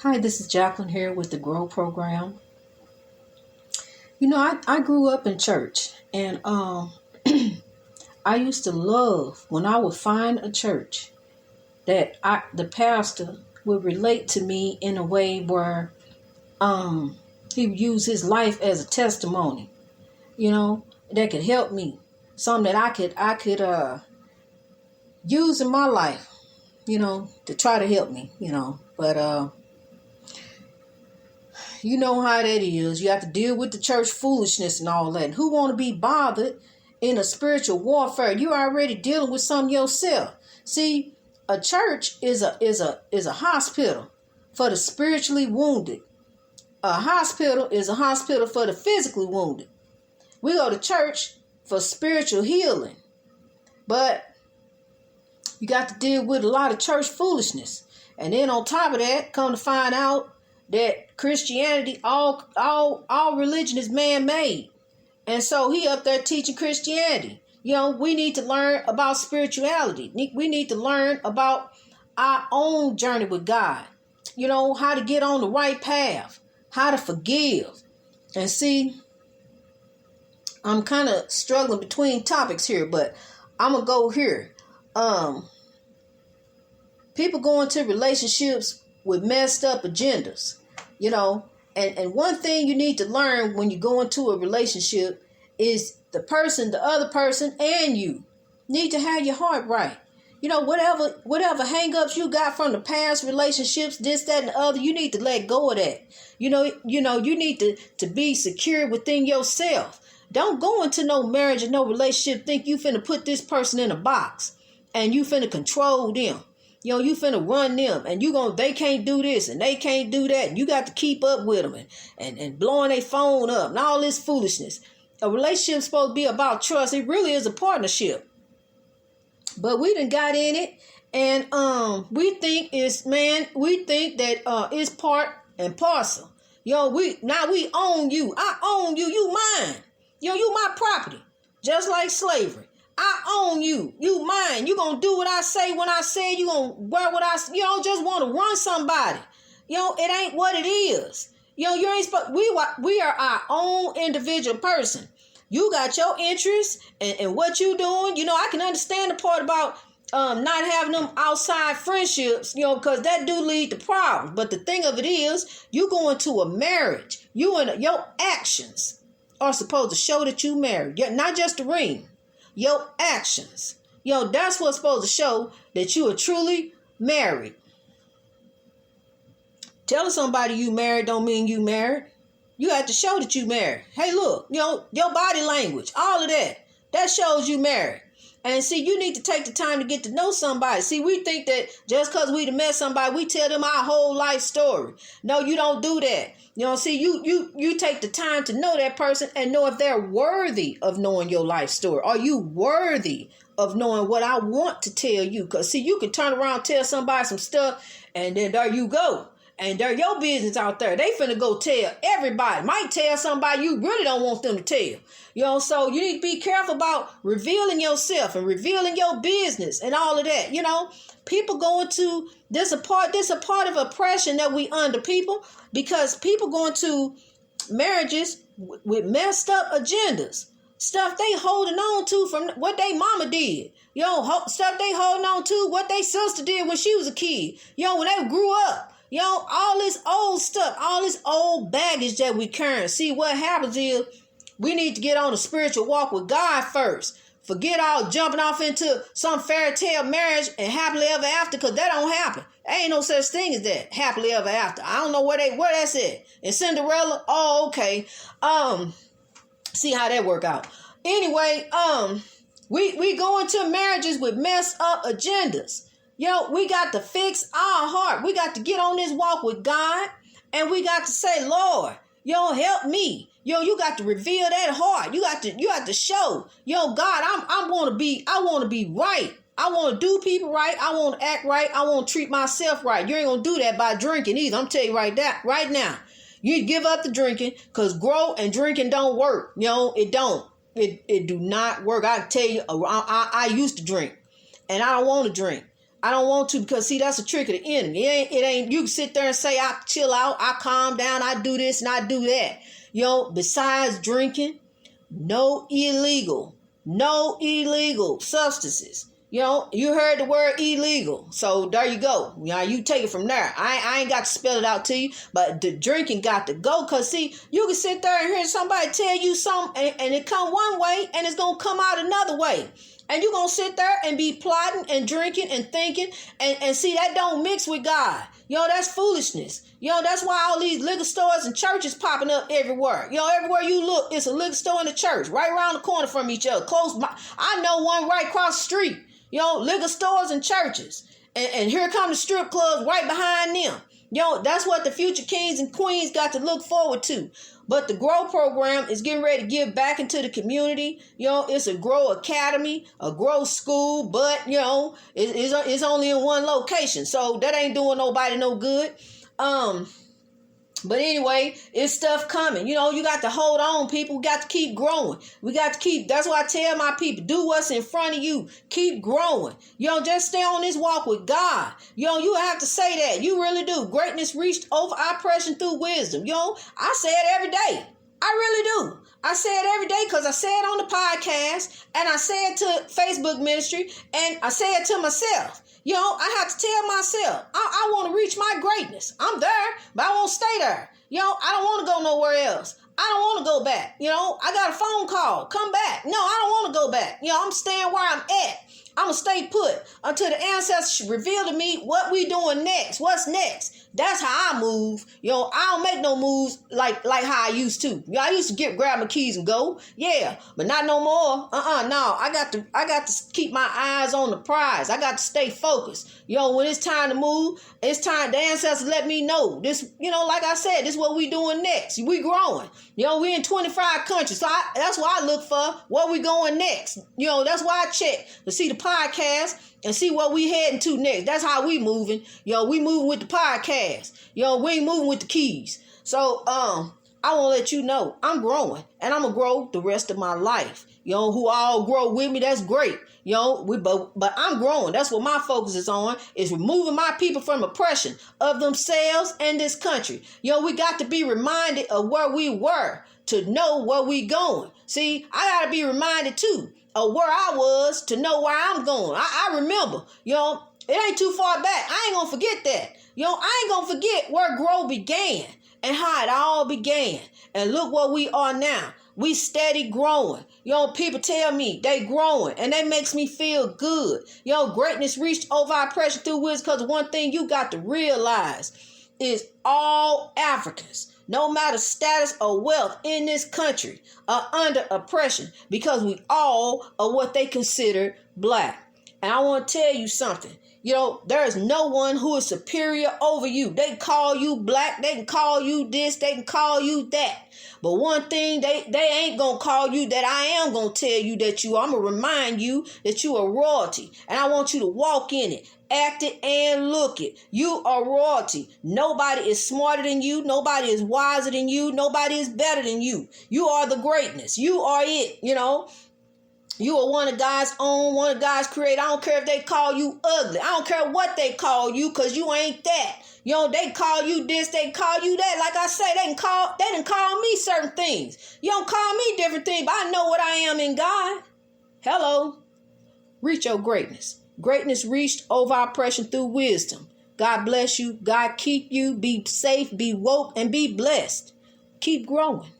Hi, this is Jacqueline here with the Grow Program. I grew up in church, and I used to love when I would find a church that the pastor would relate to me in a way where he would use his life as a testimony, that could help me, something that I could use in my life, to try to help me, but. You know how that is. You have to deal with the church foolishness and all that. And who want to be bothered in a spiritual warfare? You already dealing with something yourself. See, a church is a hospital for the spiritually wounded. A hospital is a hospital for the physically wounded. We go to church for spiritual healing. But you got to deal with a lot of church foolishness. And then on top of that, come to find out that Christianity, all religion is man-made. And so he up there teaching Christianity. We need to learn about spirituality. We need to learn about our own journey with God. How to get on the right path, how to forgive. And see, I'm kind of struggling between topics here, but I'm going to go here. People go into relationships with messed up agendas. And one thing you need to learn when you go into a relationship is the other person, and you need to have your heart right. Whatever hang-ups you got from the past relationships, this, that, and the other, you need to let go of that. You need to be secure within yourself. Don't go into no marriage or no relationship think you finna put this person in a box and you finna control them. You finna run them, and they can't do this and they can't do that. And you got to keep up with them and blowing their phone up and all this foolishness. A relationship supposed to be about trust. It really is a partnership. But we done got in it, and we think that it's part and parcel. We own you. I own you. You mine. You my property. Just like slavery. I own you. You mine. You gonna do what I say when I say. You gonna wear what I say. You don't just want to run somebody. It ain't what it is. You ain't supposed. We are our own individual person. You got your interests and what you doing. I can understand the part about not having them outside friendships. Because that do lead to problems. But the thing of it is, you go into a marriage. Your actions are supposed to show that you married. Not just the ring. Your actions. That's what's supposed to show that you are truly married. Telling somebody you married don't mean you married. You have to show that you married. Hey, look, your body language, all of that. That shows you married. And see, you need to take the time to get to know somebody. See, we think that just because we met somebody, we tell them our whole life story. No, you don't do that. See, you take the time to know that person and know if they're worthy of knowing your life story. Are you worthy of knowing what I want to tell you? Because, see, you can turn around and tell somebody some stuff, and then there you go. And they're your business out there. They finna go tell everybody. Might tell somebody you really don't want them to tell. So you need to be careful about revealing yourself and revealing your business and all of that. People go into this a part of oppression that we under people, because people go into marriages with messed up agendas. Stuff they holding on to from what they mama did. Stuff they holding on to what they sister did when she was a kid. When they grew up. All this old stuff, all this old baggage that we carry. See, what happens is we need to get on a spiritual walk with God first. Forget all jumping off into some fairy tale marriage and happily ever after, because that don't happen. There ain't no such thing as that, happily ever after. I don't know where that's at. In Cinderella? Oh, okay. See how that work out. Anyway, we go into marriages with messed up agendas. We got to fix our heart. We got to get on this walk with God, and we got to say, Lord, help me. You got to reveal that heart. You got to show, God, I want to be right. I want to do people right. I want to act right. I want to treat myself right. You ain't going to do that by drinking either. I'm telling you right now. You give up the drinking, because grow and drinking don't work. It don't. It do not work. I tell you, I used to drink, and I don't want to drink. I don't want to because, see, that's a trick of the enemy. It ain't, you can sit there and say, I chill out, I calm down, I do this and I do that. Besides drinking, no illegal substances. You heard the word illegal. So there you go. You take it from there. I ain't got to spell it out to you, but the drinking got to go. Because, see, you can sit there and hear somebody tell you something and it come one way and it's going to come out another way. And you're going to sit there and be plotting and drinking and thinking. And see, that don't mix with God. That's foolishness. That's why all these liquor stores and churches popping up everywhere. Everywhere you look, it's a liquor store and a church right around the corner from each other. I know one right across the street. Liquor stores and churches. And here come the strip clubs right behind them. That's what the future kings and queens got to look forward to. But the GROW program is getting ready to give back into the community. It's a GROW academy, a GROW school, but, it's only in one location. So that ain't doing nobody no good. But anyway, it's stuff coming. You got to hold on, people. We got to keep growing. That's why I tell my people, do what's in front of you. Keep growing. Just stay on this walk with God. You have to say that. You really do. Greatness reached over oppression through wisdom. I say it every day. I really do. I say it every day because I say it on the podcast and I say it to Facebook ministry and I say it to myself. I have to tell myself, I want to reach my greatness. I'm there, but I won't stay there. I don't want to go nowhere else. I don't want to go back. I got a phone call. Come back. No, I don't want to go back. I'm staying where I'm at. I'm going to stay put until the ancestors reveal to me what we doing next. What's next? That's how I move. I don't make no moves like how I used to. I used to grab my keys and go. Yeah, but not no more. No. I got to keep my eyes on the prize. I got to stay focused. When it's time to move, it's time. The ancestors let me know. This, like I said, this is what we doing next. We growing. We in 25 countries. So that's why I look for where we going next. That's why I check to see the podcast and see what we heading to next. That's how we moving. We moving with the podcast. We ain't moving with the keys. So, I want to let you know I'm growing and I'm going to grow the rest of my life. Who all grow with me, that's great. But I'm growing. That's what my focus is on, is removing my people from oppression of themselves and this country. We got to be reminded of where we were to know where we going. See, I got to be reminded too of where I was to know where I'm going. I remember, it ain't too far back. I ain't going to forget that. I ain't going to forget where GROW began and how it all began. And look what we are now. We steady growing. People tell me they growing and that makes me feel good. Greatness reached over oppression through wisdom, because one thing you got to realize is all Africans, no matter status or wealth in this country, are under oppression because we all are what they consider black. And I want to tell you something. There is no one who is superior over you. They can call you black. They can call you this. They can call you that. But one thing, they ain't going to call you that I am going to tell you that you are. I'm going to remind you that you are royalty. And I want you to walk in it, act it, and look it. You are royalty. Nobody is smarter than you. Nobody is wiser than you. Nobody is better than you. You are the greatness. You are it, You are one of God's own, one of God's created. I don't care if they call you ugly. I don't care what they call you, because you ain't that. They call you this, they call you that. Like I say, they didn't call me certain things. You don't call me different things, but I know what I am in God. Hello. Reach your greatness. Greatness reached over oppression through wisdom. God bless you. God keep you. Be safe, be woke, and be blessed. Keep growing.